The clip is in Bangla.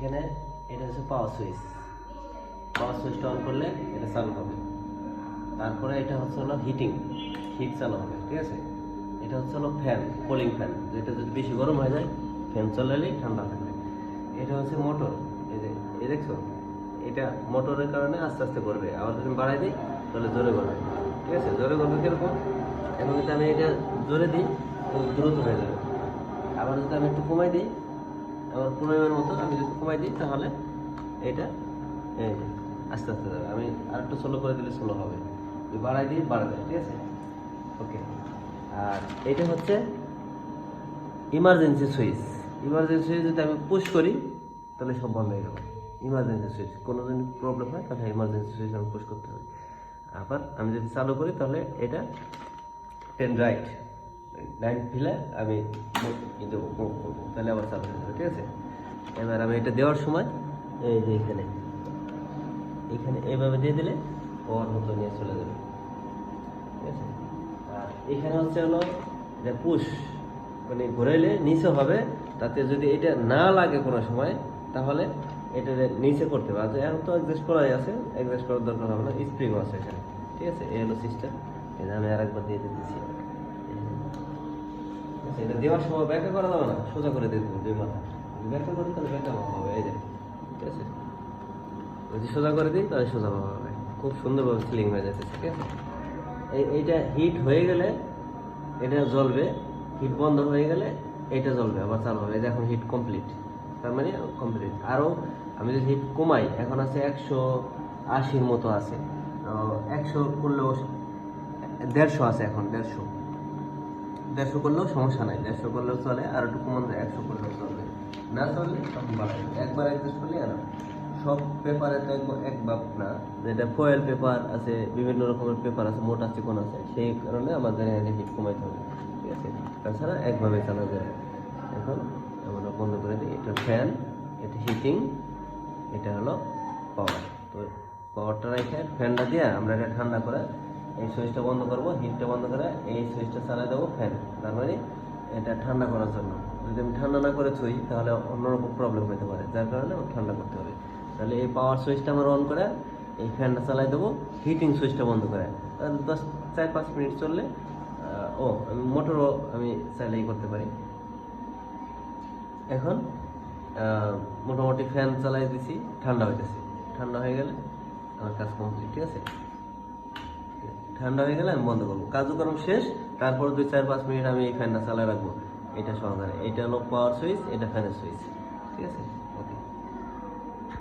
এখানে এটা হচ্ছে পাওয়ার সুইচটা অন করলে এটা চালু হবে। তারপরে এটা হচ্ছে হলো হিট চালু হবে, ঠিক আছে। এটা হচ্ছে হলো ফ্যান, কুলিং ফ্যান, যেটা যদি বেশি গরম হয়ে যায় ফ্যান চালালেই ঠান্ডা থাকবে। এটা হচ্ছে মোটর, এই দেখছো, এটা মোটরের কারণে আস্তে আস্তে করবে, আবার যদি বাড়াই দিই তাহলে জোরে করবে, ঠিক আছে। জোরে করবে কিরকম, এখন যদি আমি এটা জোরে দিই তো দ্রুত হয়ে যাবে, আবার যদি আমি একটু কমাই দিই, আমার পরিমাণ মতো আমি যদি কমাই দিই তাহলে এটা এই যে আস্তে আস্তে যাবে। আমি আর একটু স্লো করে দিলে স্লো হবে, বাড়াই দিই বাড়াবে, ঠিক আছে। ওকে, আর এটা হচ্ছে ইমার্জেন্সি সুইচ যদি আমি পুশ করি তাহলে সব বন্ধ হয়ে গেল। ইমার্জেন্সি সুইচ, কোনো যদি প্রবলেম হয় তাহলে ইমার্জেন্সি সুইচ আমি পুশ করতে হবে। আবার আমি যদি চালু করি তাহলে এটা 10 রাইট ফেলে আমি দেবো, তাহলে আবার চালু হয়ে যাবে, ঠিক আছে। এবার আমি এটা দেওয়ার সময় এই যে এখানে এইভাবে দিয়ে দিলে ওর মতো নিয়ে চলে যাবে, ঠিক আছে। আর এখানে হচ্ছে হলো যে পুশ, মানে ঘুরাইলে নিচে হবে, তাতে যদি এটা না লাগে কোনো সময় তাহলে এটা নিচে করতে হবে। এখন তো অ্যাডজাস্ট করাই আছে, অ্যাডজাস্ট করার দরকার হবে না, স্প্রিং আছে এখানে, ঠিক আছে। এই হলো সিস্টেম। এই যে আমি আরেকবার দিয়ে দিতেছি, এটা দেওয়ার সময় ব্যাখ্যা করা যাবে না, সোজা করে দিয়ে দেবো দুই মাথা, ব্যাখ্যা করি তাহলে ব্যাখ্যা হবে, এই যে, ঠিক আছে। যদি সোজা করে দিই তাহলে সোজা হবে, খুব সুন্দরভাবে সিলিং হয়ে যাচ্ছে, ঠিক আছে। এইটা হিট হয়ে গেলে এটা জ্বলবে, হিট বন্ধ হয়ে গেলে এটা জ্বলবে, আবার চালু হবে। এই যে এখন হিট কমপ্লিট, তার মানে কমপ্লিট। আরও আমি যদি হিট কমাই, এখন আছে 180-র মতো আছে, 100 করলেও 150 আছে, এখন 150 করলেও সমস্যা নাই, 150 করলেও চলে, আর একটু কমান যায় 100 করলেও চলবে, না চললে তখন বাড়াই একবার অ্যাডজাস্ট করলে। আর সব পেপারে তো এক বাপ না, যেটা ফয়েল পেপার আছে, বিভিন্ন রকমের পেপার আছে, মোটা চিকন আছে, সেই কারণে আমাদের হিট কমাইতে হবে, ঠিক আছে। তাছাড়া একভাবে চালা যায়। এখন আমরা বন্ধ করে দিই, এটা ফ্যান, এটা হিটিং, এটা হলো পাওয়ার। তো পাওয়ারটা রেখে ফ্যানটা দিয়ে আমরা এটা ঠান্ডা করে এই সুইচটা বন্ধ করবো, হিটটা বন্ধ করে এই সুইচটা চালাই দেবো ফ্যান, তার মানে এটা ঠান্ডা করার জন্য। যদি আমি ঠান্ডা না করে ছুই তাহলে অন্যরকম প্রবলেম হতে পারে, যার কারণে ঠান্ডা করতে হবে। তাহলে এই পাওয়ার সুইচটা আমরা অন করে এই ফ্যানটা চালাই দেবো, হিটিং সুইচটা বন্ধ করে 4-5 মিনিট চললে মোটরও আমি চাইলেই করতে পারি। এখন মোটামুটি ফ্যান চালাই দিছি, ঠান্ডা হইতেছে, ঠান্ডা হয়ে গেলে আমার কাজ কমপ্লিট, ঠিক আছে। ঠান্ডা হয়ে গেলে আমি বন্ধ করবো, কার্যক্রম শেষ। তারপর 2-4-5 মিনিট আমি এই ফ্যানটা চালাই রাখবো, এটা সহকারে। এটা হলো পাওয়ার সুইচ, এটা ফ্যানের সুইচ, ঠিক আছে।